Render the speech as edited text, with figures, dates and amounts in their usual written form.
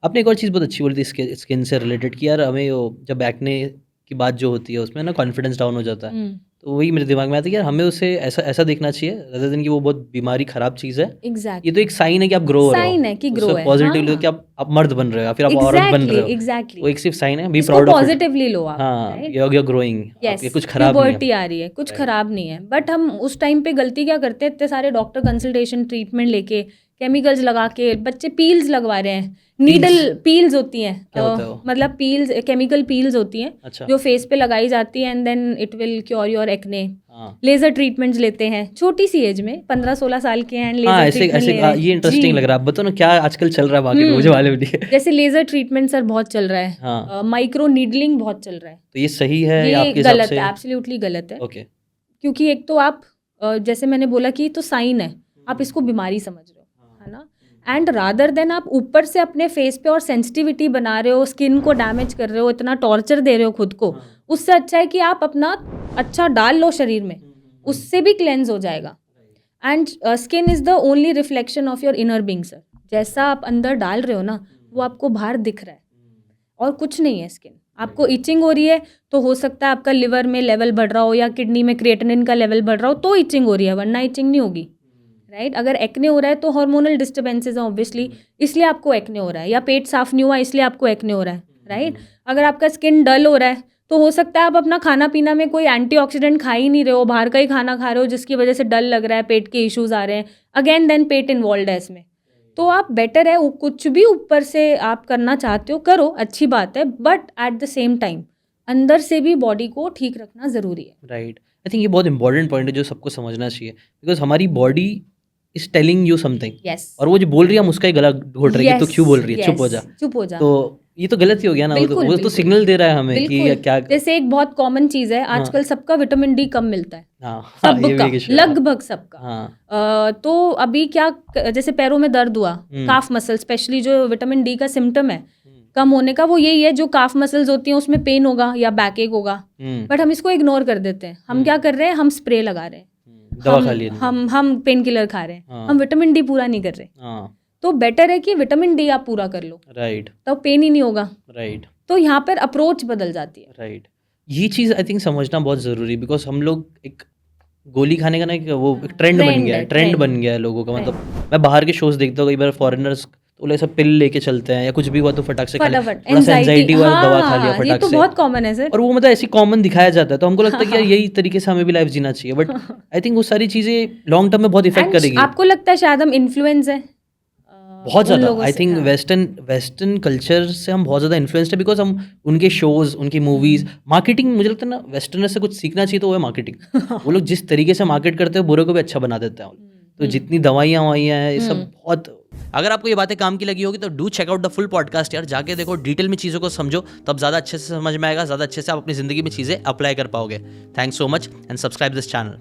आपने एक और चीज़ बहुत अच्छी बोली थी स्किन से रिलेटेड कि यार हमें वो जब एक्ने की बात जो होती है उसमें ना कॉन्फिडेंस डाउन हो जाता है। तो वही मेरे दिमाग में आता है कि यार हमें उसे ऐसा ऐसा देखना चाहिए rather than कि वो बहुत बीमारी खराब चीज़ है। ये तो एग्जैक्टली एक साइन है कि आप ग्रो हो रहे हो। साइन है कि ग्रो उससे है, पॉजिटिवली हाँ कि आप मर्द बन रहे हो या फिर आप औरत बन एग्जैक्टली रहे हो। एग्जैक्टली वो एक सिर्फ साइन है, बी इसको प्राउड ऑफ इट। पॉजिटिवली लो आप, हाँ, right. You are growing, yes, ये कुछ खराब नहीं है। प्यूबर्टी आ रही है, कुछ राइट। खराब नहीं है, बट हम उस टाइम पे गलती क्या करते हैं, इतने सारे डॉक्टर कंसल्टेशन ट्रीटमेंट लेके केमिकल्स लगा के बच्चे पील्स लगवा रहे हैं, नीडल पील्स होती हैं, क्या होता है वो? मतलब पील्स, केमिकल पील्स होती हैं अच्छा। जो फेस पे लगाई जाती है and then it will cure your acne. हाँ लेजर ट्रीटमेंट्स लेते हैं छोटी सी एज में, 15-16 साल के हैं, हाँ, लेजर ऐसे ट्रीटमेंट ऐसे ले रहे हैं ये इंटरेस्टिंग जी। लग रहा है। आप बताओ ना क्या आजकल चल रहा है मार्केट में, मुझे मालूम नहीं है। जैसे लेजर ट्रीटमेंट सर बहुत चल रहा है, हाँ, माइक्रो नीडलिंग बहुत चल रहा है। तो ये सही है या ये आपके हिसाब गलत से? है, एब्सोल्युटली गलत है, ओके। क्योंकि एक तो आप जैसे मैंने बोला कि तो साइन है, आप इसको बीमारी समझ रहे हो, है ना। एंड रादर देन आप ऊपर से अपने फेस पे और सेंसिटिविटी बना रहे हो, स्किन को डैमेज कर रहे हो, इतना टॉर्चर दे रहे हो खुद को, उससे अच्छा है कि आप अपना अच्छा डाल लो शरीर में, उससे भी क्लेंज हो जाएगा। And skin is the only reflection of your inner being sir. जैसा आप अंदर डाल रहे हो ना, वो आपको बाहर दिख रहा है और कुछ नहीं है। स्किन आपको इचिंग हो रही है तो हो सकता है आपका लिवर में लेवल बढ़ रहा हो या किडनी में क्रिएटिनिन का लेवल बढ़ रहा हो तो इचिंग हो रही है, वरना इचिंग नहीं होगी, राइट। अगर एक्ने हो रहा है तो हार्मोनल डिस्टर्बेंसेज हैं ऑब्वियसली, इसलिए आपको एक्ने हो रहा है, या पेट साफ नहीं हुआ इसलिए आपको एक्ने हो रहा है, राइट। अगर आपका स्किन डल हो रहा है तो हो सकता है आप अपना खाना पीना में कोई एंटीऑक्सीडेंट खा ही नहीं रहे हो, बाहर का ही खाना खा रहे हो जिसकी वजह से डल लग रहा है, पेट के इश्यूज आ रहे हैं, अगेन देन पेट इन्वॉल्व है इसमें। तो आप बेटर है कुछ भी ऊपर से आप करना चाहते हो करो, अच्छी बात है, but at the same time अंदर से भी बॉडी को ठीक रखना ज़रूरी है। राइट। आई थिंक ये बहुत इंपॉर्टेंट पॉइंट है जो सबको समझना चाहिए, बिकॉज हमारी body is telling you something, yes और वो जो बोल रही है हम उसका ही गला घोट रहे हैं कि तो क्यों बोल रही है, चुप हो जा। चुप हो जा। तो ये तो गलत ही हो गया ना। बिल्कुल, वो तो बिल्कुल। सिग्नल दे रहा है हमें कि बिल्कुल, क्या। जैसे एक बहुत कॉमन चीज़ है आजकल, सबका विटामिन डी कम मिलता है, हाँ हाँ, ये भी सबका, एक issue है। लगभग सबका। हाँ तो अभी क्या, जैसे पैरों में दर्द हुआ, काफ मसल स्पेशली जो विटामिन डी का सिम्टम है कम होने का, वो यही है, जो काफ मसल्स होती हैं उसमें पेन होगा या बैक एक होगा, बट हम इसको इग्नोर कर देते हैं। हम क्या कर रहे हैं, हम स्प्रे लगा रहे हैं, दवा खा लिए। हम पेन किलर खा रहे हैं, हाँ। हम विटामिन डी पूरा नहीं कर रहे। हाँ तो बेटर है कि विटामिन डी आप पूरा कर लो, राइट तब पेन ही नहीं होगा। राइट तो यहाँ पर अप्रोच बदल जाती है। राइट। ये चीज़ आई थिंक समझना बहुत ज़रूरी, बिकॉज हम लोग एक गोली खाने का ना एक वो एक ट्रेंड बन Trend गया है, है, ट्रेंड trend। बन गया है लोगों का। मतलब मैं बाहर के शोज देखता हूँ, कई बार फॉरेनर्स तो ऐसा पिल लेके चलते हैं या कुछ भी हुआ तो फटाक से खा लिया, फटाफट थोड़ा सा एंजाइटी वाला दवा खा लिया ये फटाक तो से। बहुत कॉमन है सर। और वो मतलब ऐसी कॉमन दिखाया जाता है, तो हमको लगता है कि यार यही तरीके से हमें भी लाइफ जीना चाहिए, बट आई थिंक वो सारी चीज़ें लॉन्ग टर्म में बहुत इफेक्ट And करेगी। आपको लगता है शायद हम इन्फ्लुएंस है बहुत उन ज़्यादा। लोगों आई से, थिंक हाँ। वेस्टर्न कल्चर से हम बहुत ज़्यादा इन्फ्लुएंस्ड है, बिकॉज हम उनके शोज़, उनकी मूवीज़, मार्केटिंग, मुझे लगता है ना वेस्टर्नर से कुछ सीखना चाहिए तो वो है मार्केटिंग। वो लोग जिस तरीके से मार्केट करते हैं बुरे को भी अच्छा बना देते हैं। तो जितनी दवाइयाँ ववाइयाँ हैं ये सब बहुत। अगर आपको ये बातें काम की लगी होगी तो do check out the full podcast यार, जाके देखो, डिटेल में चीज़ों को समझो, तब ज़्यादा अच्छे से समझ में आएगा, ज़्यादा अच्छे से आप अपनी ज़िंदगी में चीज़ें अप्लाई कर पाओगे। Thanks so much and subscribe this channel.